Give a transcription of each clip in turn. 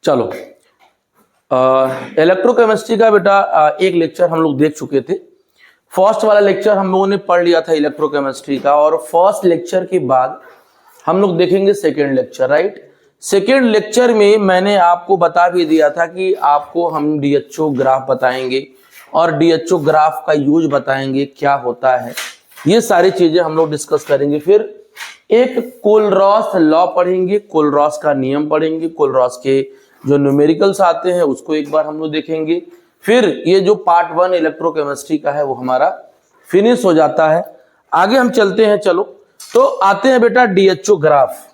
चलो, इलेक्ट्रोकेमिस्ट्री का बेटा एक लेक्चर हम लोग देख चुके थे। फर्स्ट वाला लेक्चर हम लोगों ने पढ़ लिया था इलेक्ट्रोकेमिस्ट्री का, और फर्स्ट लेक्चर के बाद हम लोग देखेंगे second lecture, right. Second lecture में मैंने आपको बता भी दिया था कि आपको हम डीएचओ ग्राफ बताएंगे और डीएचओ ग्राफ का यूज बताएंगे, क्या होता है, ये सारी चीजें हम लोग डिस्कस करेंगे। फिर एक कोलरॉस लॉ पढ़ेंगे, कोलरॉस का नियम पढ़ेंगे, कोलरॉस के जो न्यूमेरिकल्स आते हैं उसको एक बार हम लोग देखेंगे। फिर ये जो पार्ट 1 इलेक्ट्रोकेमिस्ट्री का है वो हमारा फिनिश हो जाता है। आगे हम चलते हैं। चलो, तो आते हैं बेटा डीएचओ ग्राफ।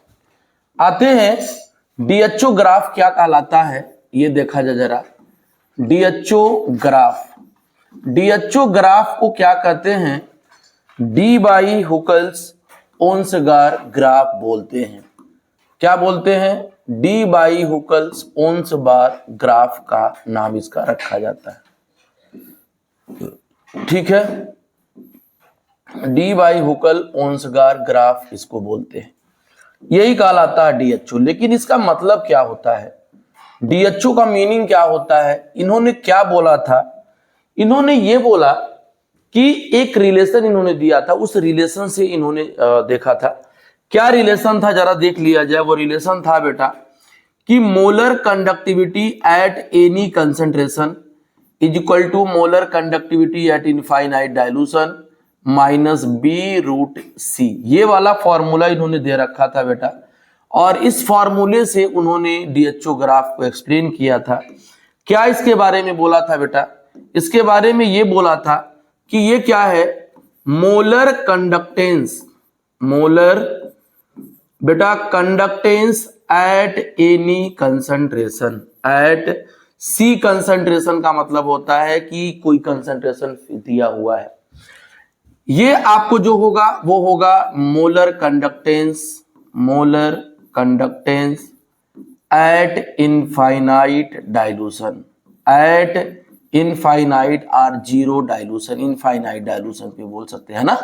आते हैं डीएचओ ग्राफ क्या कहलाता है, ये देखा जा जरा। डीएचओ ग्राफ, डीएचओ ग्राफ को क्या कहते हैं, डी बाई हुकल्स ओन्सगार ग्राफ बोलते हैं। क्या बोलते हैं, डी बाई हुकल्स ओन्सबार ग्राफ का नाम इसका रखा जाता है, ठीक है। डी बाई हुकल ओन्सगार ग्राफ इसको बोलते हैं, यही कहलाता है डीएचओ। लेकिन इसका मतलब क्या होता है, डीएचओ का मीनिंग क्या होता है, इन्होंने क्या बोला था, इन्होंने ये बोला कि एक रिलेशन इन्होंने दिया था, उस रिलेशन से इन्होंने देखा था। क्या रिलेशन था जरा देख लिया जाए। वो रिलेशन था बेटा कि molar conductivity at any concentration is equal to molar conductivity at infinite dilution minus b root c. ये वाला फॉर्मूला इन्होंने दे रखा था बेटा, और इस फॉर्मूले से उन्होंने डीएचओ ग्राफ को एक्सप्लेन किया था। क्या इसके बारे में बोला था बेटा, इसके बारे में ये बोला था कि ये क्या है, मोलर कंडक्टेंस, मोलर बेटा conductance at any concentration, at C concentration का मतलब होता है कि कोई कंसंट्रेशन दिया हुआ है। ये आपको जो होगा वो होगा molar conductance, molar conductance at infinite dilution, eight infinite और जीरो डाइल्यूशन, इनफाइनाइट डाइल्यूशन पे बोल सकते हैं ना।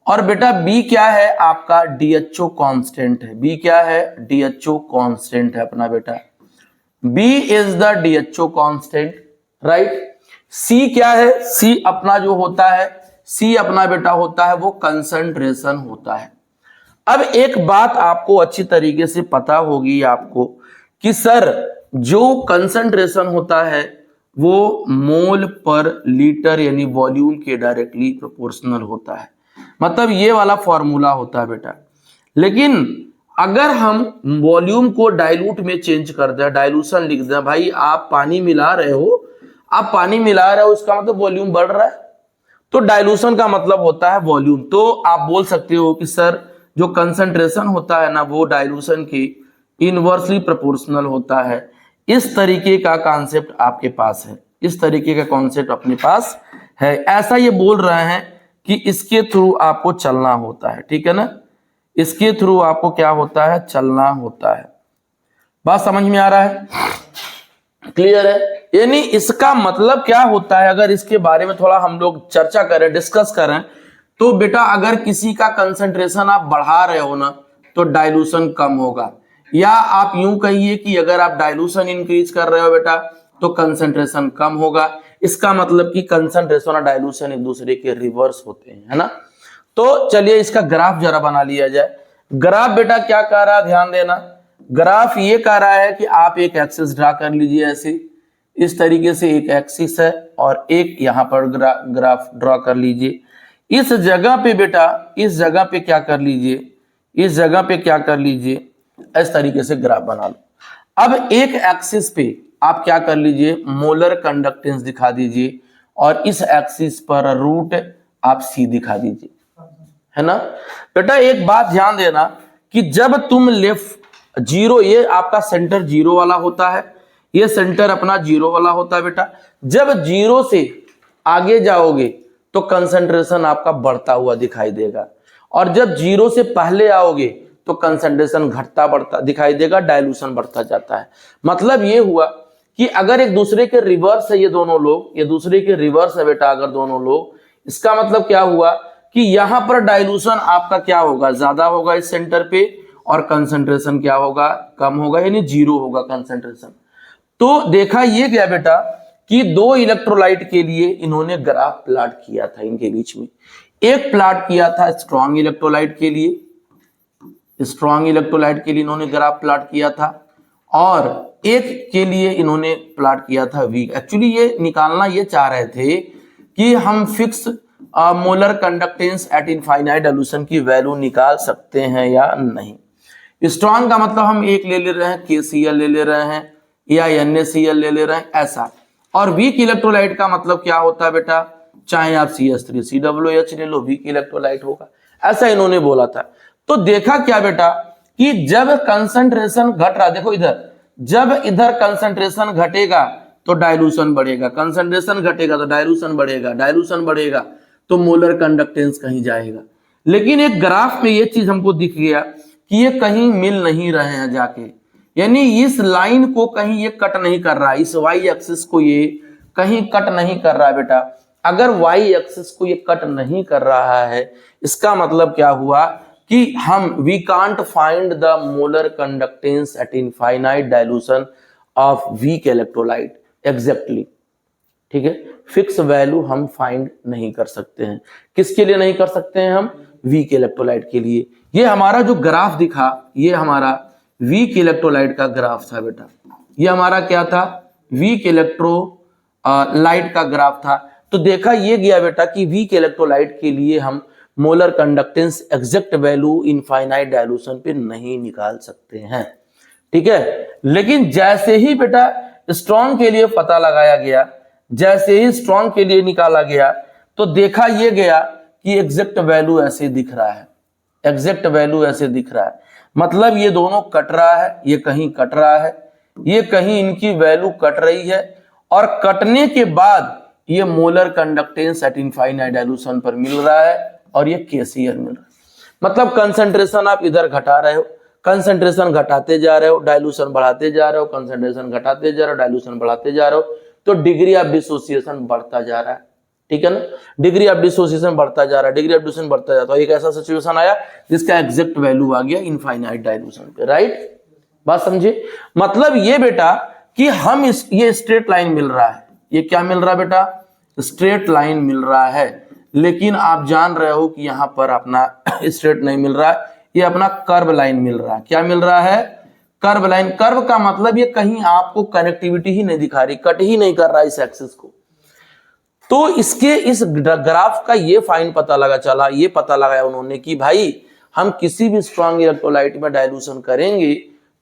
और बेटा बी क्या है आपका, डीएचओ कांस्टेंट है। बी क्या है, डीएचओ कांस्टेंट है अपना बेटा, b is the DHO constant, right. C क्या है, सी अपना जो होता है, सी अपना बेटा होता है वो कंसंट्रेशन होता है। अब एक बात आपको अच्छी तरीके से पता होगी आपको कि सर जो कंसंट्रेशन होता है वो मोल पर लीटर यानी वॉल्यूम के डायरेक्टली प्रोपोर्शनल होता है, मतलब ये वाला फॉर्मूला होता है बेटा। लेकिन अगर हम वॉल्यूम को डाइल्यूट में चेंज कर दें, डाइल्यूशन लिख दें, भाई आप पानी मिला रहे हो, आप पानी मिला रहे हो, इसका मतलब वॉल्यूम बढ़ रहा है, तो डाइल्यूशन का मतलब होता है वॉल्यूम। तो आप बोल सकते हो कि सर जो कंसंट्रेशन होता है ना वो डाइल्यूशन की इनवर्सली प्रोपोर्शनल होता है। इस तरीके का कॉन्सेप्ट आपके पास है, इस तरीके का कॉन्सेप्ट अपने पास है, ऐसा ये बोल रहे हैं कि इसके थ्रू आपको चलना होता है, ठीक है ना, इसके थ्रू आपको क्या होता है, चलना होता है। बात समझ में आ रहा है, क्लियर है। यानी इसका मतलब क्या होता है, अगर इसके बारे में थोड़ा हम लोग चर्चा करें, डिस्कस करें, तो बेटा अगर किसी का कंसंट्रेशन आप बढ़ा रहे हो ना तो डाइल्यूशन कम होगा, या आप यूं कहिए कि अगर आप डाइल्यूशन इंक्रीज कर रहे हो बेटा तो कंसंट्रेशन कम होगा। इसका मतलब कि कंसंट्रेशन और डाइल्यूशन एक दूसरे के रिवर्स होते हैं, है ना। तो चलिए इसका ग्राफ जरा बना लिया जाए। ग्राफ बेटा क्या कह रहा है, ध्यान देना। ग्राफ ये कह रहा है कि आप एक एक्सिस ड्रा कर लीजिए, ऐसे इस तरीके से एक एक्सिस है और एक यहां पर ग्राफ ड्रॉ कर लीजिए। इस जगह पे बेटा, इस जगह पे क्या कर लीजिए, इस जगह पे क्या कर लीजिए, इस तरीके से ग्राफ बना लो। अब एक एक्सिस पे आप क्या कर लीजिए, मोलर कंडक्टेंस दिखा दीजिए, और इस एक्सिस पर रूट आप सी दिखा दीजिए, है ना बेटा। एक बात ध्यान देना कि जब तुम लेफ्ट जीरो, ये आपका सेंटर जीरो वाला होता है, ये सेंटर अपना जीरो वाला होता है बेटा। जब जीरो से आगे जाओगे तो कंसंट्रेशन आपका बढ़ता हुआ दिखाई देगा, और जब जीरो से पहले आओगे तो कंसंट्रेशन घटता बढ़ता दिखाई देगा, डाइल्यूशन बढ़ता जाता है। मतलब ये हुआ कि अगर एक दूसरे के रिवर्स है ये दोनों लोग, ये दूसरे के रिवर्स है बेटा अगर दोनों लोग, इसका मतलब क्या हुआ कि यहां पर डाइल्यूशन आपका क्या होगा, ज्यादा होगा इस सेंटर पे, और कंसंट्रेशन क्या होगा, कम होगा, यानी 0 होगा कंसंट्रेशन। तो देखा ये गया बेटा कि दो इलेक्ट्रोलाइट के लिए इन्होंने ग्राफ प्लॉट किया था, इनके बीच में एक प्लॉट किया था स्ट्रॉन्ग इलेक्ट्रोलाइट के लिए, स्ट्रॉन्ग इलेक्ट्रोलाइट के लिए इन्होंने ग्राफ प्लॉट किया था, और एक के लिए इन्होंने प्लॉट किया था वीक। एक्चुअली ये निकालना ये चाह रहे थे कि हम fix molar conductance at infinite dilution की वैल्यू निकाल सकते हैं या नहीं। स्ट्रॉन्ग का मतलब हम एक ले रहे हैं, KCl ले रहे हैं या NaCl ले रहे हैं ऐसा, और वीक इलेक्ट्रोलाइट का मतलब क्या होता है बेटा, चाहे आप CH3COOH ले लो, वीक इलेक्ट्रोलाइट होगा, ऐसा इन्होंने बोला था। तो देखा क्या बेटा कि जब कंसंट्रेशन घट रहा, देखो इधर, जब इधर कंसंट्रेशन घटेगा तो डाइल्यूशन बढ़ेगा, कंसंट्रेशन घटेगा तो डाइल्यूशन बढ़ेगा, डाइल्यूशन बढ़ेगा तो मोलर कंडक्टेंस कहीं जाएगा। लेकिन एक ग्राफ में ये चीज हमको दिख गया कि ये कहीं मिल नहीं रहे हैं जाके, यानी इस लाइन को कहीं ये कट नहीं कर रहा है, इस y एक्सिस को ये कहीं कट नहीं कर रहा है बेटा। अगर y एक्सिस को ये कट नहीं कर रहा है, इसका मतलब क्या हुआ कि we can't find the molar conductance at infinite dilution of weak electrolyte exactly, ठीक है, फिक्स वैल्यू हम फाइंड नहीं कर सकते हैं। किसके लिए नहीं कर सकते हैं हम, वीक इलेक्ट्रोलाइट के लिए। ये हमारा जो ग्राफ दिखा, ये हमारा वीक इलेक्ट्रोलाइट का ग्राफ था बेटा, ये हमारा क्या था, वीक इलेक्ट्रोलाइट का ग्राफ था। तो देखा ये गया बेटा कि वीक इलेक्ट्रोलाइट के लिए हम molar conductance exact value infinite dilution पे नहीं निकाल सकते हैं, ठीक है। लेकिन जैसे ही बेटा स्ट्रॉन्ग के लिए पता लगाया गया, जैसे ही स्ट्रॉन्ग के लिए निकाला गया, तो देखा ये गया कि एग्जैक्ट वैल्यू ऐसे दिख रहा है, एग्जैक्ट वैल्यू ऐसे दिख रहा है, मतलब ये दोनों कट रहा है, ये कहीं कट रहा है, ये कहीं इनकी वैल्यू कट रही है, और कटने के बाद ये molar conductance at infinite dilution पर मिल रहा है, और ये KCl मिल रहा है। मतलब कंसंट्रेशन आप इधर घटा रहे हो, कंसंट्रेशन घटाते जा रहे हो, डाइल्यूशन बढ़ाते जा रहे हो, कंसंट्रेशन घटाते जा रहे हो, डाइल्यूशन बढ़ाते जा रहे हो, तो डिग्री ऑफ डिसोसिएशन बढ़ता जा रहा है, ठीक है ना, डिग्री ऑफ डिसोसिएशन बढ़ता जा रहा है, डिग्री ऑफ डिसोसिएशन बढ़ता जाता है। एक ऐसा सिचुएशन आया जिसका एग्जैक्ट वैल्यू आ गया इनफाइनाइट डाइल्यूशन पे, राइट, बात समझे। मतलब ये बेटा कि हम ये स्ट्रेट लाइन मिल रहा है, ये क्या मिल रहा है बेटा, स्ट्रेट लाइन मिल रहा है, लेकिन आप जान रहे हो कि यहां पर अपना स्ट्रेट नहीं मिल रहा है, ये अपना कर्व लाइन मिल रहा है। क्या मिल रहा है, कर्व लाइन। कर्व का मतलब ये कहीं आपको कनेक्टिविटी ही नहीं दिखा रही, कट ही नहीं कर रहा इस एक्सिस को। तो इसके इस ग्राफ का ये फाइन पता लगा चला, ये पता लगाया उन्होंने कि भाई हम किसी भी स्ट्रॉन्ग इलेक्ट्रोलाइट में डाइल्यूशन करेंगे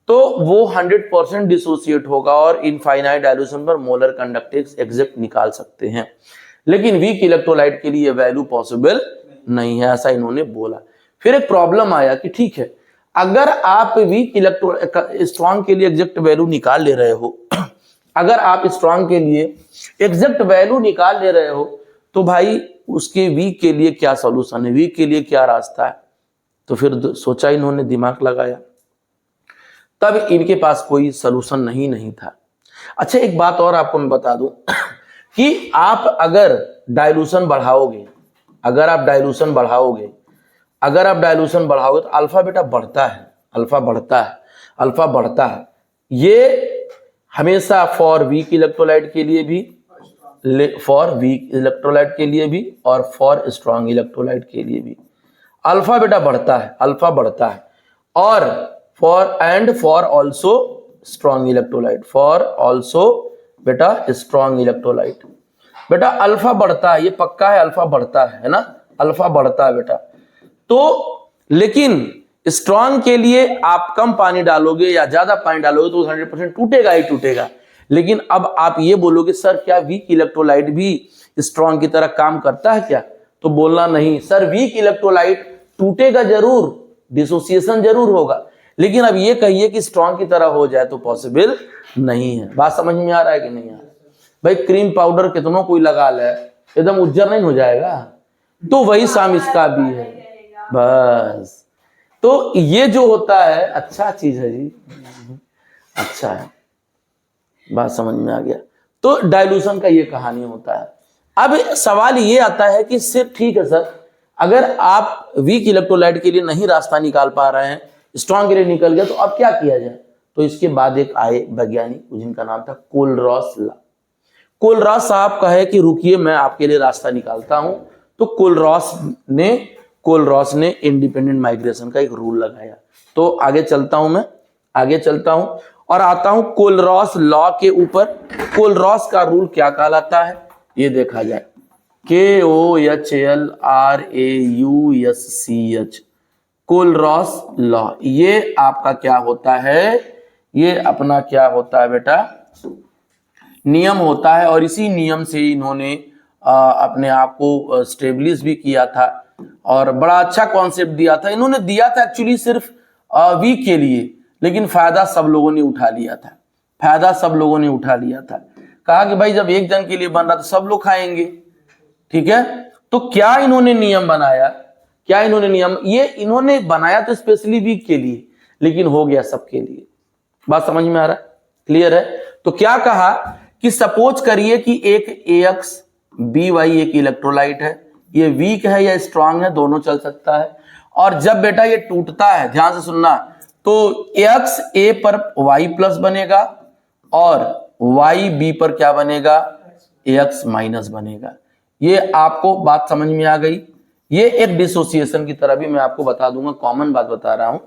तो वो 100% डिसोसिएट होगा और इनफाइनाइट डाइल्यूशन पर मोलर कंडक्टेंस एग्जैक्ट निकाल सकते हैं। लेकिन वीक इलेक्ट्रोलाइट के लिए वैल्यू पॉसिबल नहीं है, ऐसा इन्होंने बोला। फिर एक प्रॉब्लम आया कि ठीक है, अगर आप वीक स्ट्रॉन्ग के लिए एग्जैक्ट वैल्यू निकाल ले रहे हो, अगर आप स्ट्रॉन्ग के लिए एग्जैक्ट वैल्यू निकाल ले रहे हो, तो भाई उसके वीक के लिए क्या सॉल्यूशन है, वीक के लिए क्या रास्ता है। तो फिर सोचा इन्होंने, दिमाग लगाया, तब इनके पास कोई सॉल्यूशन नहीं था। अच्छा, एक बात और आपको मैं बता दूं कि आप अगर डाइल्यूशन बढ़ाओगे, अगर आप डाइल्यूशन बढ़ाओगे तो अल्फा बेटा बढ़ता है, अल्फा बढ़ता है, अल्फा बढ़ता है। ये हमेशा फॉर वीक इलेक्ट्रोलाइट के लिए भी, फॉर वीक इलेक्ट्रोलाइट के लिए भी और फॉर स्ट्रॉन्ग इलेक्ट्रोलाइट के लिए भी अल्फा बेटा बढ़ता है, अल्फा बढ़ता है। और for also strong electrolyte, for also बेटा स्ट्रॉन्ग इलेक्ट्रोलाइट, बेटा अल्फा बढ़ता है, ये पक्का है, अल्फा बढ़ता है ना, अल्फा बढ़ता है बेटा। तो लेकिन स्ट्रॉन्ग के लिए आप कम पानी डालोगे या ज्यादा पानी डालोगे तो 100% टूटेगा ही टूटेगा। लेकिन अब आप ये बोलोगे सर क्या वीक इलेक्ट्रोलाइट भी स्ट्रॉन्ग की तरह काम करता है क्या, तो बोलना नहीं सर, वीक इलेक्ट्रोलाइट टूटेगा जरूर, डिसोसिएशन जरूर होगा, लेकिन अब ये कहिए कि स्ट्रॉन्ग की तरह हो जाए तो पॉसिबल नहीं है। बात समझ में आ रहा है कि नहीं आ रहा है भाई। क्रीम पाउडर कितनों कोई लगा ले, एकदम उज्जर नहीं हो जाएगा, तो वही शाम इसका भी है बस। तो ये जो होता है अच्छा चीज है जी, अच्छा है, बात समझ में आ गया। तो डाइल्यूशन का ये कहानी होता है। अब सवाल ये आता है कि सिर्फ ठीक है सर, अगर आप वीक इलेक्ट्रोलाइट के लिए नहीं रास्ता निकाल पा रहे हैं, स्ट्रॉन्ग के लिए निकल गया, तो अब क्या किया जाए? तो इसके बाद एक आए वैज्ञानिक जिनका नाम था कोलरॉस ला। कोलरॉस साहब कहे कि रुकिए मैं आपके लिए रास्ता निकालता हूं। तो कोलरॉस ने इंडिपेंडेंट माइग्रेशन का एक रूल लगाया। तो आगे चलता हूं, मैं आगे चलता हूं और आता हूं कोलरॉस लॉ के ऊपर। कोलरॉस का रूल क्या कहलाता है ये देखा जाए। KOHLRAUSCH, कोलरॉस law. ये आपका क्या होता है? ये अपना क्या होता है बेटा? नियम होता है। और इसी नियम से इन्होंने अपने आप को स्टेब्लिश भी किया था और बड़ा अच्छा कॉन्सेप्ट दिया था। इन्होंने दिया था एक्चुअली सिर्फ वीक के लिए, लेकिन फायदा सब लोगों ने उठा लिया था। फायदा सब लोगों ने उठा लिया था। कहा कि भाई जब एक जन के लिए बन रहा तो सब लोग खाएंगे, ठीक है। तो क्या इन्होंने नियम बनाया? क्या इन्होंने नियम ये इन्होंने बनाया तो स्पेशली वीक के लिए, लेकिन हो गया सबके लिए। बात समझ में आ रहा है? क्लियर है? तो क्या कहा कि सपोज करिए कि एक AXBY एक इलेक्ट्रोलाइट है, ये वीक है या स्ट्रांग है, दोनों चल सकता है। और जब बेटा ये टूटता है, ध्यान से सुनना, तो X A पर Y प्लस बनेगा और Y B पर क्या बनेगा? AX माइनस बनेगा। ये आपको बात समझ में आ गई? ये एक डिसोसिएशन की तरह भी मैं आपको बता दूंगा, कॉमन बात बता रहा हूं।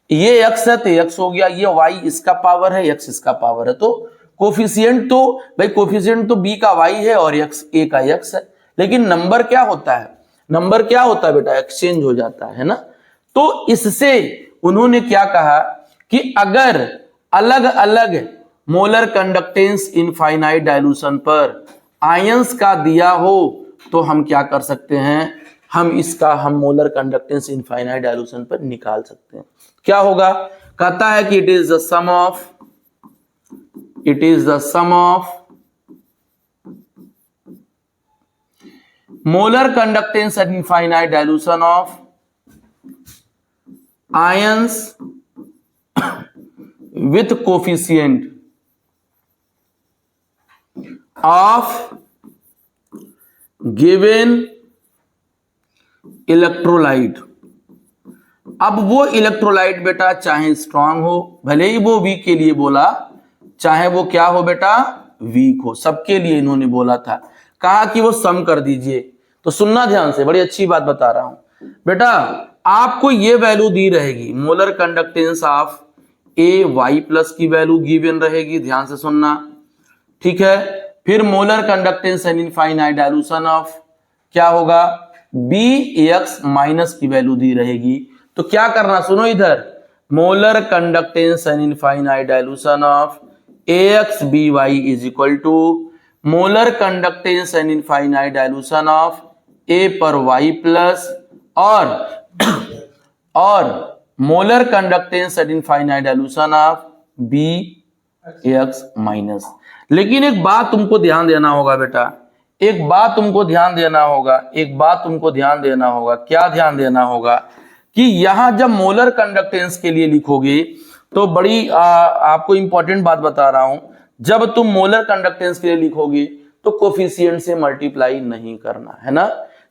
ये X है तो X हो गया, ये Y इसका पावर है, X इसका पावर है, तो कोफिशिएंट तो भाई कोफिशिएंट तो B का Y है और X A का X है। लेकिन नंबर क्या होता है? नंबर क्या होता है बेटा? एक्सचेंज हो जाता है ना। तो इससे उन्होंने क्या कहा कि अगर अलग अलग मोलर कंडक्टेंस इनफाइनाइट डाइल्यूशन पर आयंस का दिया हो तो हम क्या कर सकते हैं? हम मोलर कंडक्टेंस इनफाइनाइट डाइल्यूशन पर निकाल सकते हैं। क्या होगा? कहता है कि it is the sum of molar conductance at infinite dilution of ions with coefficient of given electrolyte. अब वो इलेक्ट्रोलाइट बेटा चाहे स्ट्रांग हो, भले ही वो वीक के लिए बोला, चाहे वो क्या हो बेटा? वीक हो, सबके लिए इन्होंने बोला था। कहा कि वो सम कर दीजिए। तो सुनना ध्यान से, बड़ी अच्छी बात बता रहा हूं बेटा। आपको ये वैल्यू दी रहेगी, molar conductance of AY plus की वैल्यू गिवन रहेगी, ध्यान से सुनना, ठीक है। फिर molar conductance and infinite dilution of क्या होगा? BX माइनस की वैल्यू दी रहेगी। तो क्या करना, सुनो इधर, molar conductance and infinite dilution of AXBY is equal to molar conductance and infinite dilution of A पर Y प्लस और molar conductance at infinite dilution of BX minus. लेकिन एक बात तुमको ध्यान देना होगा बेटा, एक बात तुमको ध्यान देना होगा। क्या ध्यान देना होगा? कि यहां जब मोलर कंडक्टेंस के लिए लिखोगे तो बड़ी आपको इंपॉर्टेंट बात बता रहा हूं, जब तुम मोलर कंडक्टेंस के लिए लिखोगे तो कोफिशिएंट से मल्टीप्लाई नहीं करना है ना।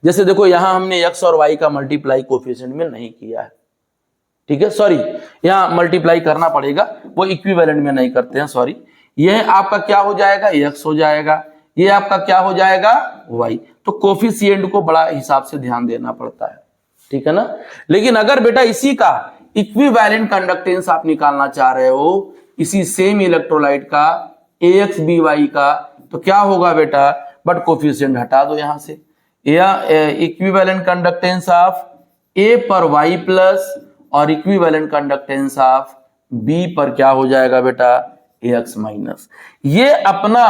जैसे देखो यहां हमने X और Y का मल्टीप्लाई कोफिशिएंट में नहीं किया है, ठीक है, सॉरी, यहां मल्टीप्लाई करना पड़ेगा, वो इक्विवेलेंट में नहीं करते हैं, सॉरी। यह आपका क्या हो जाएगा? X हो जाएगा, ये आपका क्या हो जाएगा? Y। तो कोफिशिएंट को बड़ा हिसाब से ध्यान देना पड़ता है, ठीक है ना। लेकिन अगर बेटा इसी का इक्विवेलेंट कंडक्टेंस आप निकालना चाह रहे हो, इसी सेम इलेक्ट्रोलाइट का AXBY का, तो क्या होगा बेटा? बट कोफिशिएंट हटा दो यहां से, या इक्विवेलेंट कंडक्टेंस ऑफ A पर Y प्लस और इक्विवेलेंट कंडक्टेंस ऑफ B पर क्या हो जाएगा बेटा? AX minus. ये अपना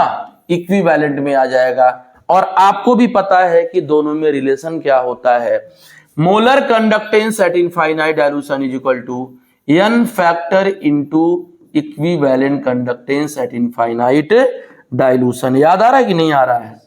इक्विवेलेंट में आ जाएगा। और आपको भी पता है कि दोनों में रिलेशन क्या होता है, molar conductance at infinite dilution is equal to n factor into equivalent conductance at infinite dilution. याद आ रहा है कि नहीं आ रहा है?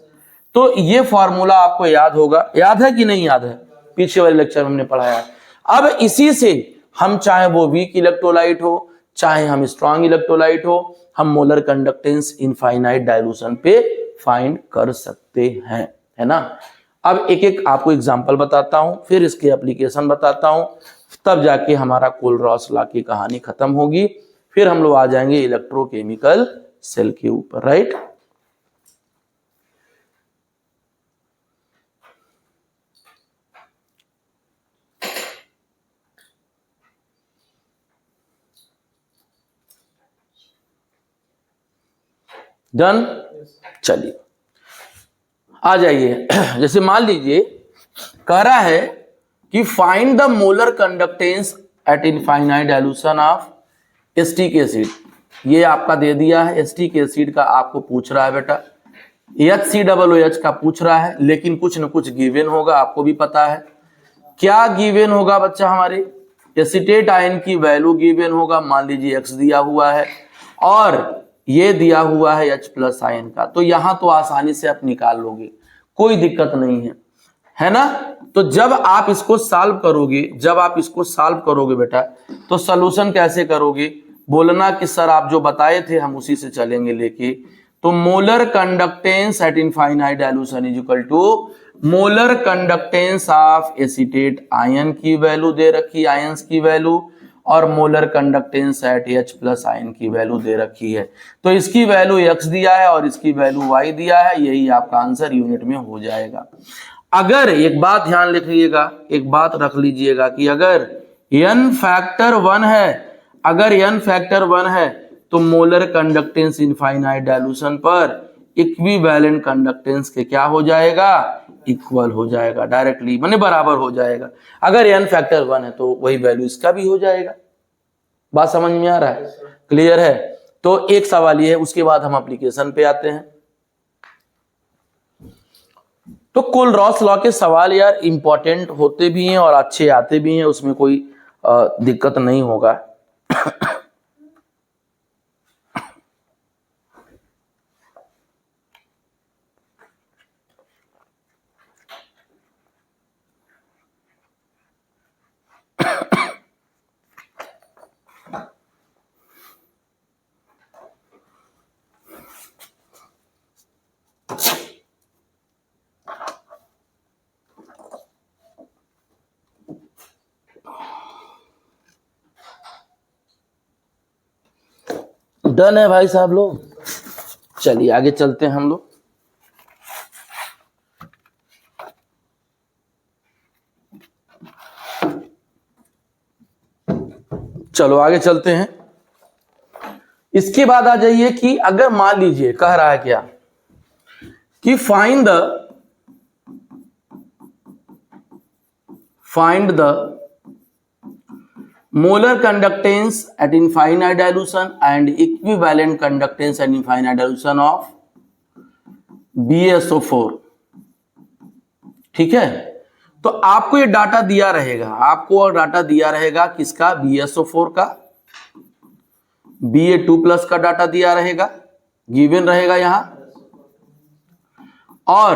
तो ये फॉर्मूला आपको याद होगा, याद है कि नहीं याद है? पीछे वाले लेक्चर में हमने पढ़ाया। अब इसी से हम चाहे वो वीक इलेक्ट्रोलाइट हो, चाहे हम स्ट्रॉन्ग इलेक्ट्रोलाइट हो, हम मोलर कंडक्टेंस इनफाइनाइट डाइल्यूशन पे फाइंड कर सकते हैं, है ना। अब एक एक आपको एग्जांपल बताता हूं, फिर इसके एप्लीकेशन बताता हूं, तब जाके हमारा कोलरॉस लॉ की कहानी खत्म होगी। फिर हम लोग आ जाएंगे इलेक्ट्रोकेमिकल सेल के ऊपर, राइट। डन, चलिए आ जाइए। जैसे मान लीजिए कह रहा है कि find the molar conductance at infinite dilution of acetic acid. ये आपका दे दिया है, एस्टिक एसिड का आपको पूछ रहा है बेटा, HCOOH का पूछ रहा है, लेकिन कुछ न कुछ गिवन होगा, आपको भी पता है। क्या गिवन होगा बच्चा? हमारे एसीटेट आयन की वैल्यू गिवन होगा, मान लीजिए X दिया हुआ है और ये दिया हुआ है H+ आयन का, तो यहां तो आसानी से आप निकाल लोगे, कोई दिक्कत नहीं है ना। तो जब आप इसको सॉल्व करोगे बेटा, तो सॉल्यूशन कैसे करोगे? बोलना कि सर आप जो बताए थे हम उसी से चलेंगे लेके। तो molar conductance at infinite dilution is equal to molar conductance of acetate ion की वैल्यू दे रखी, आयंस की वैल्यू, और molar conductance at H+ ion की वैल्यू दे रखी है। तो इसकी वैल्यू X दिया है और इसकी वैल्यू Y दिया है, यही आपका आंसर यूनिट में हो जाएगा। अगर एक बात ध्यान रखिएगा, एक बात रख लीजिएगा कि अगर n फैक्टर 1 है, अगर n फैक्टर 1 है तो मोलर कंडक्टेंस इनफाइनाइट डाइल्यूशन पर इक्विवेलेंट कंडक्टेंस के क्या हो जाएगा? इक्वल हो जाएगा, डायरेक्टली माने बराबर हो जाएगा। अगर n फैक्टर 1 है तो वही वैल्यू इसका भी हो जाएगा। बात समझ में आ रहा है? क्लियर है? तो एक सवाल ये है, उसके बाद हम एप्लीकेशन पे आते हैं। तो कोलरॉस लॉ के सवाल यार इंपॉर्टेंट होते भी हैं और अच्छे आते भी हैं, उसमें कोई दिक्कत नहीं होगा। डन है भाई साहब लोग, चलिए आगे चलते हैं हम लोग। चलो आगे चलते हैं। इसके बाद आ जाइए कि अगर मान लीजिए कह रहा है क्या कि find the molar conductance at infinite dilution and equivalent conductance at infinite dilution of BaSO4। ठीक है, तो आपको ये डाटा दिया रहेगा, आपको डाटा दिया रहेगा किसका? BaSO4 का, Ba2+ का डाटा दिया रहेगा, गिवन रहेगा यहां, और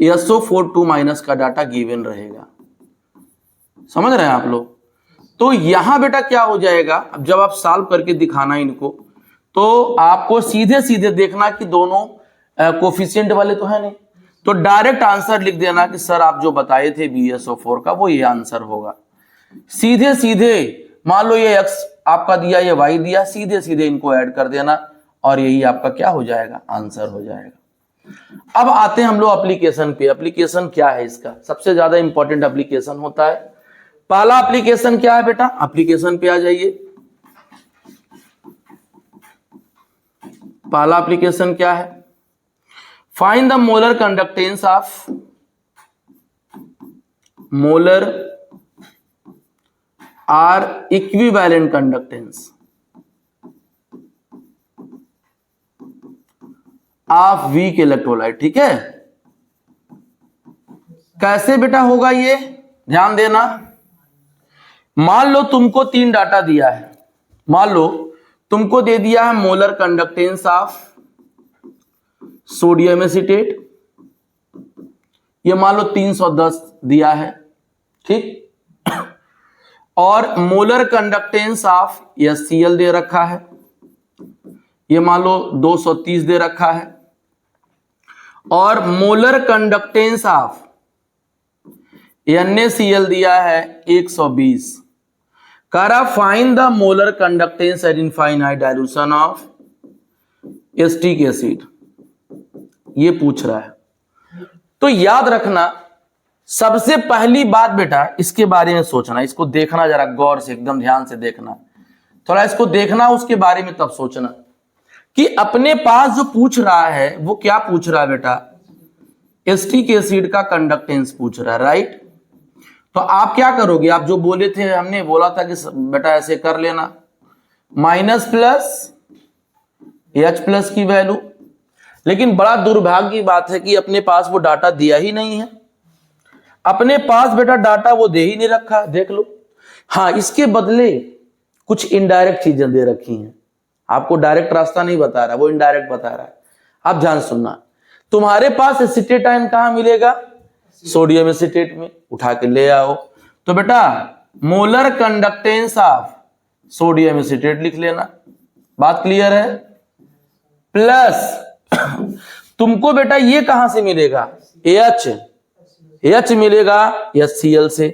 SO4 का डाटा गिवन रहेगा। समझ रहे हैं आप लोग? तो यहां बेटा क्या हो जाएगा, अब जब आप सॉल्व करके दिखाना इनको, तो आपको सीधे सीधे देखना कि दोनों कोफिशिएंट वाले तो है नहीं, तो डायरेक्ट आंसर लिख देना कि सर आप जो बताए थे BaSO4 का वो ये आंसर होगा। सीधे सीधे मान लो ये X आपका दिया, ये Y दिया, सीधे सीधे इनको ऐड कर देना और यही आपका क्या हो जाएगा? आंसर हो जाएगा। अब आते हैं हम लोग एप्लीकेशन पे। एप्लीकेशन क्या है इसका? सबसे ज्यादा इंपॉर्टेंट एप्लीकेशन होता है। पहला एप्लीकेशन क्या है बेटा? एप्लीकेशन पे आ जाइए। पहला एप्लीकेशन क्या है? Find the molar conductance of molar or equivalent conductance of weak electrolyte. ठीक है, कैसे बेटा होगा ये? ध्यान देना। मान लो तुमको 3 डाटा दिया है, मान लो तुमको दे दिया है molar conductance of sodium acetate, ये मान लो 310 दिया है, ठीक, और मोलर कंडक्टेंस ऑफ HCl दे रखा है, ये मान लो 230 दे रखा है, और मोलर कंडक्टेंस ऑफ NaCl दिया है 120। कह रहा find the molar conductance at infinite dilution of acetic acid, ये पूछ रहा है। तो याद रखना, सबसे पहली बात बेटा इसके बारे में सोचना, इसको देखना जरा गौर से, एकदम ध्यान से देखना, थोड़ा इसको देखना, उसके बारे में तब सोचना कि अपने पास जो पूछ रहा है वो क्या पूछ रहा है बेटा, एसिटिक एसिड का कंडक्टेंस पूछ रहा है, राइट। तो आप क्या करोगे, आप जो बोले थे, हमने बोला था कि बेटा ऐसे कर लेना, माइनस प्लस H प्लस की वैल्यू। लेकिन बड़ा दुर्भाग्य की बात है कि अपने पास वो डाटा दिया ही नहीं है, अपने पास बेटा डाटा वो दे ही नहीं रखा, देख लो। हाँ, इसके बदले कुछ इनडायरेक्ट चीजें दे रखी हैं, आपको डायरेक्ट रास्ता नहीं बता रहा, वो इनडायरेक्ट बता रहा है। आप ध्यान सुनना, तुम्हारे पास एसीटेट आयन कहां मिलेगा, सोडियम एसीटेट में, उठा के ले आओ। तो बेटा molar conductance of sodium acetate लिख लेना, बात क्लियर है। प्लस तुमको बेटा ये कहां से मिलेगा, H मिलेगा HCl से,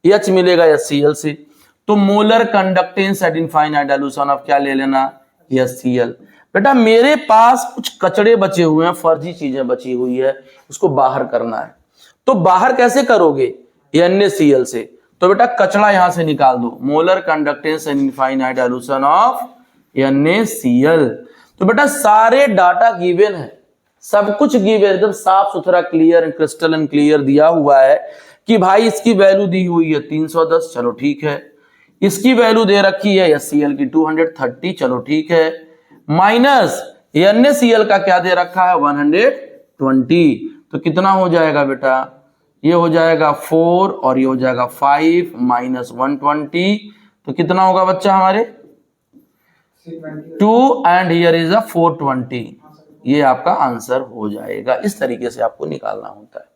H मिलेगा HCl से। तो molar conductance at infinite dilution of क्या ले लेना, HCl। बेटा मेरे पास कुछ कचड़े बचे हुए हैं, फर्जी चीजें बची हुई है, उसको बाहर करना है। तो बाहर कैसे करोगे, NaCl से। तो बेटा कचड़ा यहां से निकाल दो, molar conductance at infinite dilution of NaCl। तो बेटा सारे डाटा गिवन है, सब कुछ गिवन, एकदम साफ सुथरा क्लियर क्रिस्टल एंड क्लियर दिया हुआ है कि भाई इसकी वैल्यू दी हुई है 310, चलो ठीक है। इसकी वैल्यू दे रखी है HCl की 230, चलो ठीक है। माइनस NaCl का क्या दे रखा है 120। तो कितना हो जाएगा बेटा, ये हो जाएगा 4 और ये हो जाएगा 5 माइनस 120, तो कितना होगा बच्चा हमारे 2 एंड हियर इज अ 420। ये आपका आंसर हो जाएगा। इस तरीके से आपको निकालना होता है,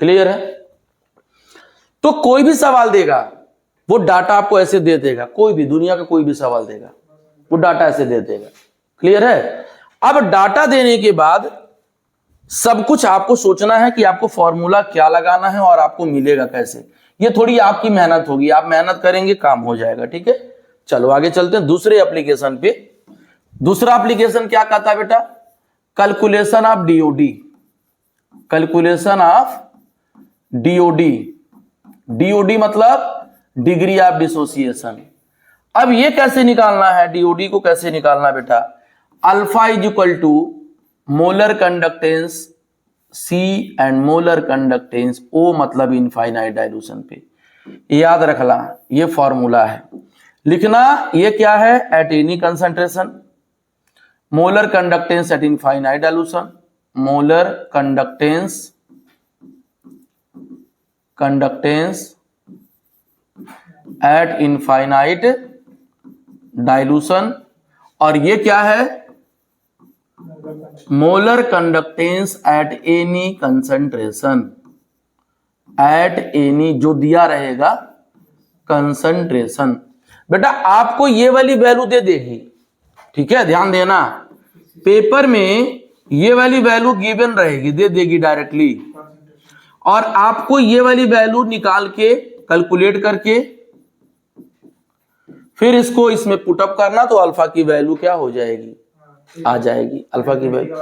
क्लियर है। तो कोई भी सवाल देगा वो डाटा आपको ऐसे दे देगा, कोई भी दुनिया का कोई भी सवाल देगा वो डाटा ऐसे दे देगा, क्लियर है। अब डाटा देने के बाद सब कुछ आपको सोचना है कि आपको फॉर्मूला क्या लगाना है और आपको मिलेगा कैसे, ये थोड़ी आपकी मेहनत होगी, आप मेहनत करेंगे काम हो जाएगा, ठीक है। चलो आगे चलते हैं दूसरे एप्लीकेशन पे। दूसरा एप्लीकेशन क्या कहता है बेटा, calculation of DOD, calculation of DOD। DOD मतलब डिग्री ऑफ डिसोसिएशन। अब ये कैसे निकालना है, DOD को कैसे निकालना बेटा, alpha is equal to molar conductance C and molar conductance O, मतलब इनफाइनाइट डाइल्यूशन पे। याद रखना ये फॉर्मूला है, लिखना ये क्या है, eight any concentration molar conductance at infinite dilution, molar conductance at infinite dilution, और ये क्या है, molar conductance at any concentration, at any जो दिया रहेगा कंसंट्रेशन। बेटा आपको ये वाली वैल्यू दे देगी, ठीक है, ध्यान देना, पेपर में ये वाली वैल्यू गिवन रहेगी, दे देगी डायरेक्टली, और आपको ये वाली वैल्यू निकाल के कैलकुलेट करके फिर इसको इसमें पुटअप करना, तो अल्फा की वैल्यू क्या हो जाएगी, आ जाएगी, अल्फा की वैल्यू,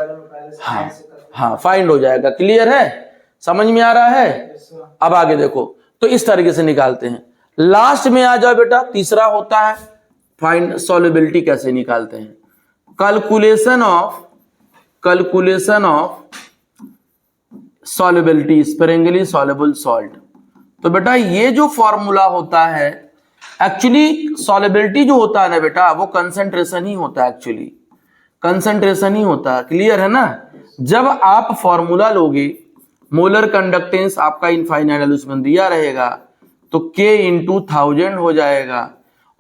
हाँ हाँ फाइंड हो जाएगा। क्लियर है, समझ में आ रहा है। अब आगे देखो, तो इस तरीके से निकालते हैं। लास्ट में आ जाओ बेटा, तीसरा होता है फाइंड सॉल्युबिलिटी, कैसे निकालते हैं, calculation of solubility, sparingly soluble salt. तो बेटा ये जो फॉर्मूला होता है, एक्चुअली सॉल्युबिलिटी जो होता है ना बेटा, वो कंसंट्रेशन ही होता है, एक्चुअली कंसंट्रेशन ही होता है, क्लियर है ना। जब आप फॉर्मूला लोगे, मोलर कंडक्टेंस आपका इनफाइनाइट डाइल्यूशन दिया रहेगा, तो K इंटू 1000 हो जाएगा,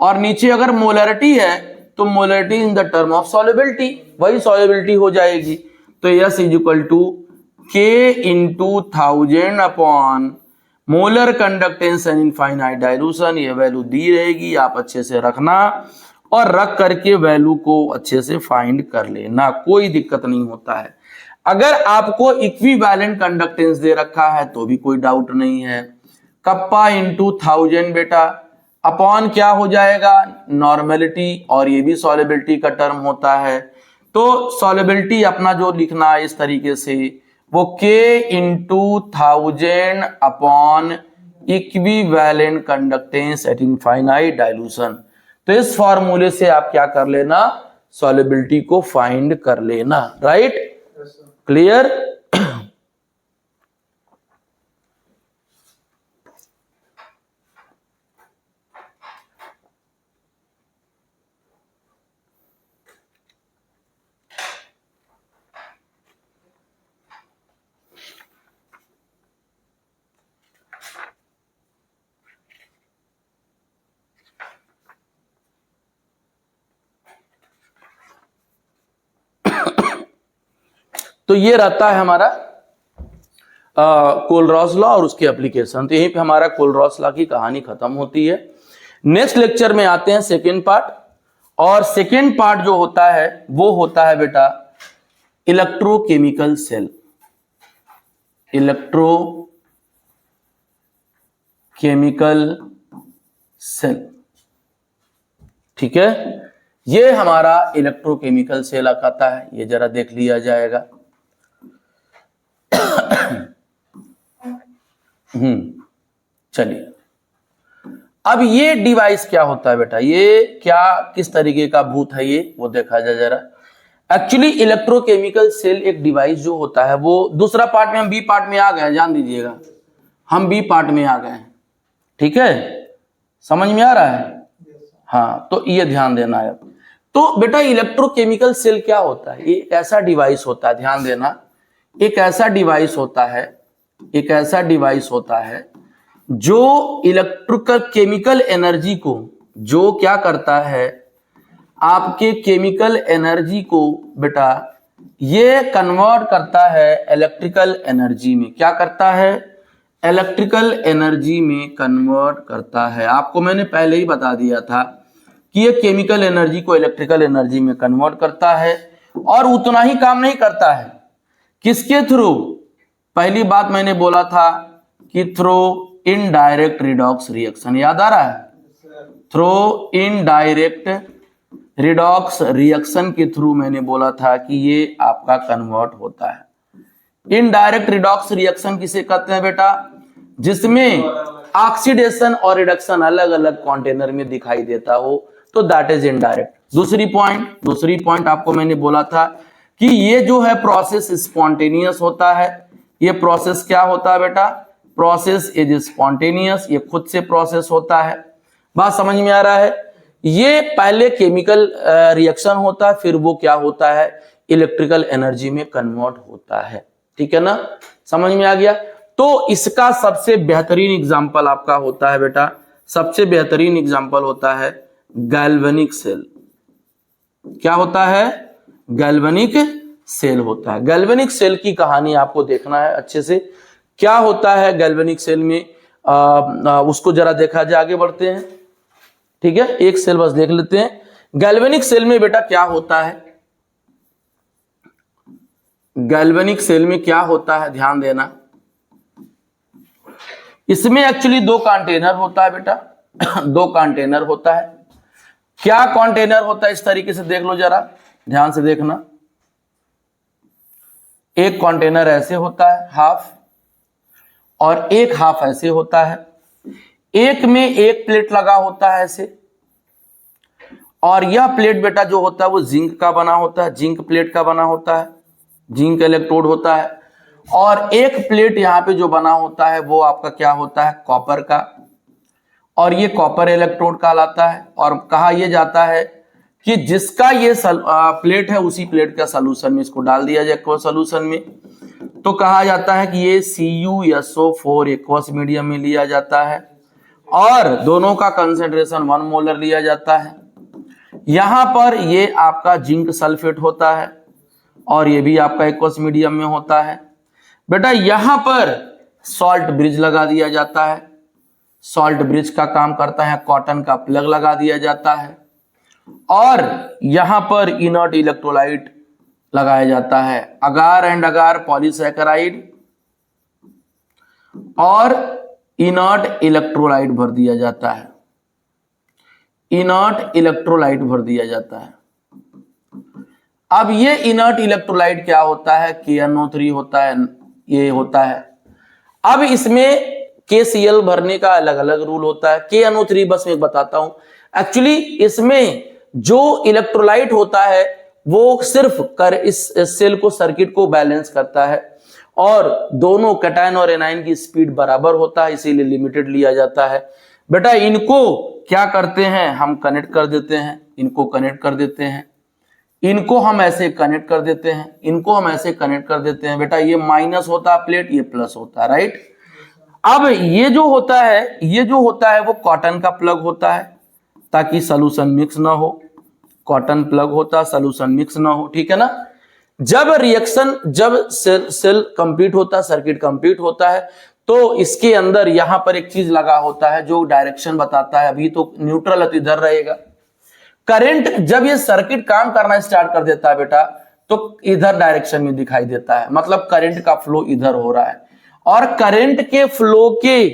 और नीचे अगर मोलरिटी है तो molarity in the term of solubility, वही सॉल्युबिलिटी हो जाएगी। तो S is equal to K into 1000 upon molar conductance and infinite dilution, ये वैल्यू दी रहेगी, आप अच्छे से रखना और रख करके वैल्यू को अच्छे से फाइंड कर लेना, कोई दिक्कत नहीं होता है। अगर आपको इक्विवेलेंट कंडक्टेंस दे रखा है तो भी कोई डाउट नहीं है, कप्पा इंटू 1000 बेटा, अपॉन क्या हो जाएगा, नॉर्मेलिटी, और ये भी सॉल्युबिलिटी का टर्म होता है। तो सॉल्युबिलिटी अपना जो लिखना है इस तरीके से, वो K into 1000 upon equivalent conductance at infinite dilution. तो इस फॉर्मूले से आप क्या कर लेना, सॉल्युबिलिटी को फाइंड कर लेना, राइट, क्लियर। तो ये रहता है हमारा कोलरॉस लॉ और उसकी एप्लीकेशन। तो यहीं पे हमारा कोलरॉस लॉ की कहानी खत्म होती है। नेक्स्ट लेक्चर में आते हैं सेकेंड पार्ट, और सेकेंड पार्ट जो होता है वो होता है बेटा इलेक्ट्रोकेमिकल सेल। इलेक्ट्रोकेमिकल सेल, ठीक है, ये हमारा इलेक्ट्रोकेमिकल सेल आता है, ये जरा देख लिया जाएगा। चलिए, अब ये डिवाइस क्या होता है बेटा, ये क्या किस तरीके का भूत है ये, वो देखा जाए जरा। एक्चुअली इलेक्ट्रोकेमिकल सेल एक डिवाइस जो होता है, वो दूसरा पार्ट में हम बी पार्ट में आ गए, जान दीजिएगा, हम बी पार्ट में आ गए हैं, ठीक है, समझ में आ रहा है, हाँ, तो ये ध्यान देना है। तो बेटा इलेक्ट्रोकेमिकल सेल क्या होता है, ये एक ऐसा डिवाइस होता है, ध्यान देना, एक ऐसा डिवाइस होता है, एक ऐसा डिवाइस होता है जो इलेक्ट्रिकल केमिकल एनर्जी को, जो क्या करता है, आपके केमिकल एनर्जी को बेटा ये कन्वर्ट करता है इलेक्ट्रिकल एनर्जी में। क्या करता है, इलेक्ट्रिकल एनर्जी में कन्वर्ट करता है। आपको मैंने पहले ही बता दिया था कि ये केमिकल एनर्जी को इलेक्ट्रिकल एनर्जी में कन्वर्ट करता है, और उतना ही काम नहीं करता है, किसके थ्रू, पहली बात मैंने बोला था कि थ्रू इनडायरेक्ट रिडॉक्स रिएक्शन, याद आ रहा है, थ्रू इनडायरेक्ट रिडॉक्स रिएक्शन के थ्रू मैंने बोला था कि ये आपका कन्वर्ट होता है। इनडायरेक्ट रिडॉक्स रिएक्शन किसे कहते हैं बेटा, जिसमें ऑक्सीडेशन और रिडक्शन अलग अलग कंटेनर में दिखाई देता हो, तो दैट इज इनडायरेक्ट। दूसरी पॉइंट आपको मैंने बोला था कि ये जो है प्रोसेस स्पॉन्टेनियस होता है। ये प्रोसेस क्या होता है बेटा, प्रोसेस इज स्पॉन्टेनियस, ये खुद से प्रोसेस होता है। बात समझ में आ रहा है, ये पहले केमिकल रिएक्शन होता है, फिर वो क्या होता है, इलेक्ट्रिकल एनर्जी में कन्वर्ट होता है, ठीक है ना, समझ में आ गया। तो इसका सबसे बेहतरीन एग्जांपल आपका होता है बेटा, सबसे बेहतरीन एग्जांपल होता है गैल्वेनिक सेल। क्या होता है, गैल्वेनिक सेल होता है। गैल्वेनिक सेल की कहानी आपको देखना है अच्छे से, क्या होता है गैल्वेनिक सेल में, उसको जरा देखा जाए, आगे बढ़ते हैं, ठीक है, एक सेल बस देख लेते हैं। गैल्वेनिक सेल में बेटा क्या होता है, गैल्वेनिक सेल में क्या होता है, ध्यान देना, इसमें एक्चुअली दो कंटेनर होता है बेटा, दो कंटेनर होता है। क्या कंटेनर होता है, इस तरीके से देख लो जरा, ध्यान से देखना, एक कंटेनर ऐसे होता है हाफ, और एक हाफ ऐसे होता है। एक में एक प्लेट लगा होता है ऐसे, और यह प्लेट बेटा जो होता है वो जिंक का बना होता है, जिंक प्लेट का बना होता है, जिंक इलेक्ट्रोड होता है। और एक प्लेट यहां पे जो बना होता है वो आपका क्या होता है, कॉपर का, और ये कॉपर इलेक्ट्रोड कहलाता है। और कहा यह जाता है कि जिसका ये प्लेट है उसी प्लेट का सॉल्यूशन में इसको डाल दिया जाए एक्वस सॉल्यूशन में, तो कहा जाता है कि ये CuSO4 एक्वस मीडियम में लिया जाता है, और दोनों का कंसेंट्रेशन 1 मोलर लिया जाता है। यहां पर ये आपका जिंक सल्फेट होता है, और ये भी आपका एक्वस मीडियम में होता है। बेटा यहां पर सॉल्ट ब्रिज लगा दिया जाता है, सॉल्ट ब्रिज का काम करता है, कॉटन का प्लग लगा दिया जाता है, और यहां पर इनर्ट इलेक्ट्रोलाइट लगाया जाता है, अगार एंड अगार पॉलीसैकेराइड, और इनर्ट इलेक्ट्रोलाइट भर दिया जाता है, इनर्ट इलेक्ट्रोलाइट भर दिया जाता है। अब ये इनर्ट इलेक्ट्रोलाइट क्या होता है, KNO3 होता है, ये होता है। अब इसमें KCl भरने का अलग अलग रूल होता है। KNO3 बस मैं बताता हूं, एक्चुअली इसमें जो इलेक्ट्रोलाइट होता है वो सिर्फ इस सेल को, सर्किट को बैलेंस करता है और दोनों कैटायन और एनायन की स्पीड बराबर होता है, इसीलिए लिमिटेड लिया जाता है। बेटा इनको क्या करते हैं, हम कनेक्ट कर देते हैं, इनको कनेक्ट कर देते हैं, इनको हम ऐसे कनेक्ट कर देते हैं, इनको हम ऐसे कनेक्ट कर देते हैं। बेटा ये माइनस होता है प्लेट, ये प्लस होता है, राइट। अब ये जो होता है, ये जो होता है वो कॉटन का प्लग होता है ताकि सॉल्यूशन मिक्स ना हो, कॉटन प्लग होता, सॉल्यूशन मिक्स ना हो, ठीक है ना। जब रिएक्शन, जब सेल कंप्लीट होता है, सर्किट कंप्लीट होता है, तो इसके अंदर यहां पर एक चीज लगा होता है जो डायरेक्शन बताता है। अभी तो न्यूट्रल है तो इधर रहेगा। करंट जब ये सर्किट काम करना स्टार्ट कर देता है बेटा, तो इधर डायरेक्शन में दिखाई देता है, मतलब करंट का फ्लो इधर हो रहा है। और करंट के फ्लो के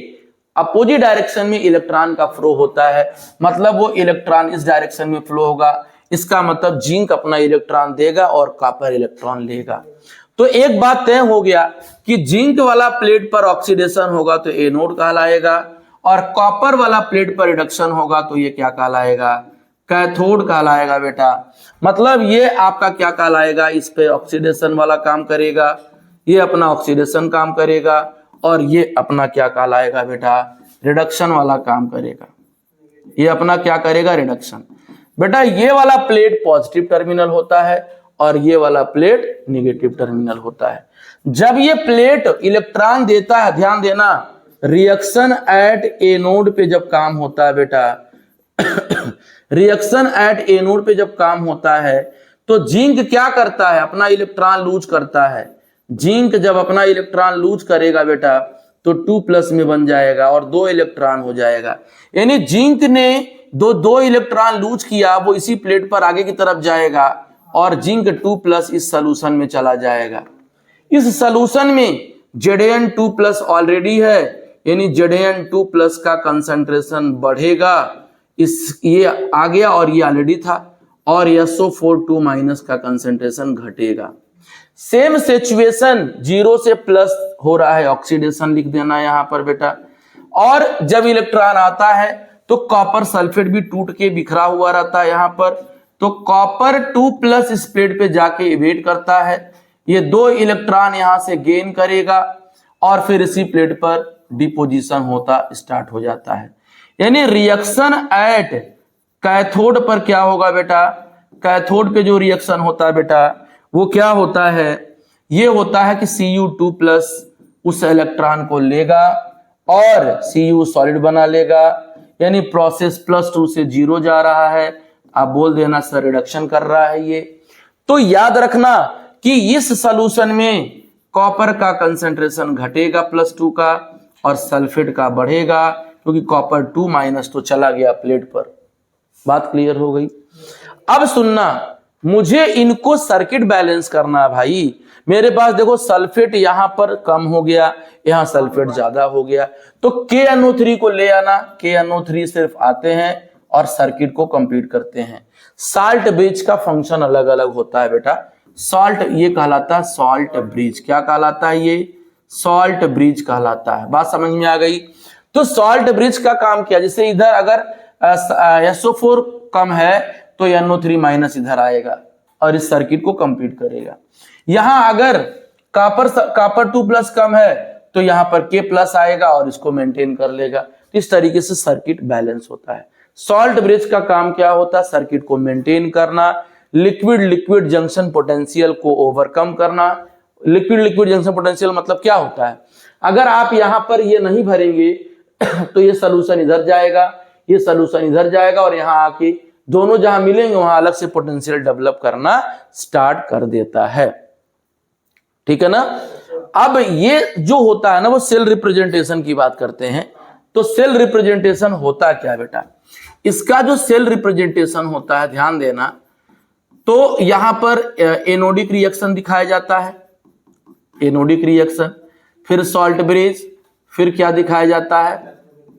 अपोजिट डायरेक्शन में इलेक्ट्रॉन का फ्लो होता है, मतलब वो इलेक्ट्रॉन इस डायरेक्शन में फ्लो होगा। इसका मतलब जिंक अपना इलेक्ट्रॉन देगा और कॉपर इलेक्ट्रॉन लेगा। तो एक बात तय हो गया कि जिंक वाला प्लेट पर ऑक्सीडेशन होगा तो एनोड कहलाएगा, और कॉपर वाला प्लेट पर रिडक्शन होगा तो ये क्या कहलाएगा, कैथोड कहलाएगा बेटा। मतलब ये आपका क्या कहलाएगा, इस पे ऑक्सीडेशन वाला काम करेगा, ये अपना ऑक्सीडेशन काम करेगा, और ये अपना क्या कहलाएगा बेटा, रिडक्शन वाला काम करेगा। ये अपना क्या करेगा, रिडक्शन। बेटा ये वाला प्लेट पॉजिटिव टर्मिनल होता है और ये वाला प्लेट नेगेटिव टर्मिनल होता है। जब ये प्लेट इलेक्ट्रॉन देता है, ध्यान देना, रिएक्शन एट एनोड पे जब काम होता है बेटा रिएक्शन एट एनोड पे जब काम होता है तो जिंक क्या करता है, अपना इलेक्ट्रॉन लूज करता है। जिंक जब अपना इलेक्ट्रॉन लूज करेगा बेटा तो 2+ में बन जाएगा और 2 इलेक्ट्रॉन हो जाएगा। यानी जिंक ने दो इलेक्ट्रॉन लूज किया, वो इसी प्लेट पर आगे की तरफ जाएगा और जिंक 2+ इस सॉल्यूशन में चला जाएगा। इस सॉल्यूशन में Zn2+ ऑलरेडी है, यानी Zn2+ का कंसंट्रेशन बढ़ेगा। इस ये आ गया और ये ऑलरेडी था, और SO4 का कंसंट्रेशन घटेगा। सेम सिचुएशन 0 से प्लस हो रहा है, ऑक्सीडेशन लिख देना यहां पर बेटा। और जब इलेक्ट्रॉन आता है तो कॉपर सल्फेट भी टूट के बिखरा हुआ रहता है यहां पर, तो कॉपर 2+ इस प्लेट पे जाके इवेट करता है, ये 2 इलेक्ट्रॉन यहां से गेन करेगा और फिर इसी प्लेट पर डिपोजिशन होता स्टार्ट हो जाता है। यानी रिएक्शन एट कैथोड पर क्या होगा बेटा, कैथोड पे जो रिएक्शन होता है बेटा वो क्या होता है, ये होता है कि Cu2+ उस इलेक्ट्रॉन को लेगा और Cu सॉलिड बना लेगा, यानी प्रोसेस +2 से 0 जा रहा है। आप बोल देना सर रिडक्शन कर रहा है ये। तो याद रखना कि इस सॉल्यूशन में कॉपर का कंसंट्रेशन घटेगा +2 का और सल्फेट का बढ़ेगा, क्योंकि कॉपर 2- तो चला गया प्लेट पर। बात क्लियर हो गई। अब सुनना, मुझे इनको सर्किट बैलेंस करना है भाई। मेरे पास देखो सल्फेट यहां पर कम हो गया, यहां सल्फेट ज्यादा हो गया, तो KNO3 को ले आना। KNO3 सिर्फ आते हैं और सर्किट को कंप्लीट करते हैं। साल्ट ब्रिज का फंक्शन अलग अलग होता है बेटा। सॉल्ट ये कहलाता है सॉल्ट ब्रिज, क्या कहलाता है, ये सॉल्ट ब्रिज कहलाता है। बात समझ में आ गई। तो सॉल्ट ब्रिज का काम किया, जैसे इधर अगर SO4 कम है तो NO3- इधर आएगा और इस सर्किट को कंप्लीट करेगा। यहां अगर कॉपर 2+ कम है तो यहां पर K+ आएगा और इसको मेंटेन कर लेगा। इस तरीके से सर्किट बैलेंस होता है। सॉल्ट ब्रिज का काम क्या होता है, सर्किट को मेंटेन करना, लिक्विड लिक्विड जंक्शन पोटेंशियल को ओवरकम करना। लिक्विड लिक्विड जंक्शन पोटेंशियल मतलब क्या होता है, अगर आप यहां पर ये नहीं भरेंगे तो ये सॉल्यूशन इधर जाएगा, ये सॉल्यूशन इधर जाएगा, और यहां आके दोनों जहां मिलेंगे वहां अलग से पोटेंशियल डेवलप करना स्टार्ट कर देता है। ठीक है ना। अब ये जो होता है ना, वो सेल रिप्रेजेंटेशन की बात करते हैं। तो सेल रिप्रेजेंटेशन होता क्या बेटा, इसका जो सेल रिप्रेजेंटेशन होता है, ध्यान देना, तो यहां पर एनोडिक रिएक्शन दिखाया जाता है, एनोडिक रिएक्शन, फिर सॉल्ट ब्रिज, फिर क्या दिखाया जाता है,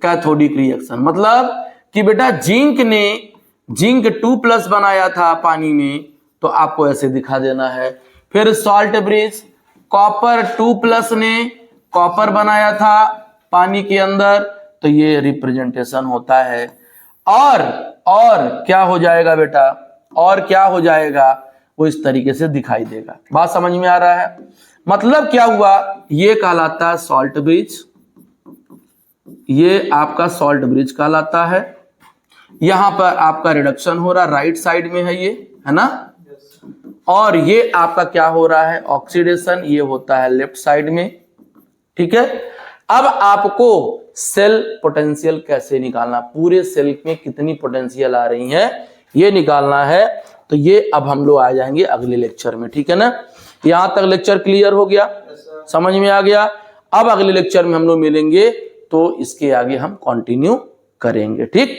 कैथोडिक रिएक्शन। मतलब कि बेटा जिंक ने जिंक 2+ बनाया था पानी में, तो आपको ऐसे दिखा देना है। फिर सॉल्ट ब्रिज, कॉपर 2+ ने कॉपर बनाया था पानी के अंदर, तो ये रिप्रेजेंटेशन होता है। और क्या हो जाएगा बेटा, और क्या हो जाएगा, वो इस तरीके से दिखाई देगा। बात समझ में आ रहा है? मतलब क्या हुआ, ये कहलाता है सॉल्ट ब्रिज, ये आपका सॉल्ट ब्रिज कहलाता है। यहां पर आपका रिडक्शन हो रहा है, राइट साइड में है ये, है ना। और ये आपका क्या हो रहा है, ऑक्सीडेशन, ये होता है लेफ्ट साइड में। ठीक है, अब आपको सेल पोटेंशियल कैसे निकालना, पूरे सेल में कितनी पोटेंशियल आ रही है ये निकालना है। तो ये अब हम लोग आ जाएंगे अगले लेक्चर में। ठीक है ना, यहां तक लेक्चर क्लियर हो गया, समझ में आ गया। अब अगले लेक्चर में हम लोग मिलेंगे तो इसके आगे हम कंटिन्यू करेंगे। ठीक।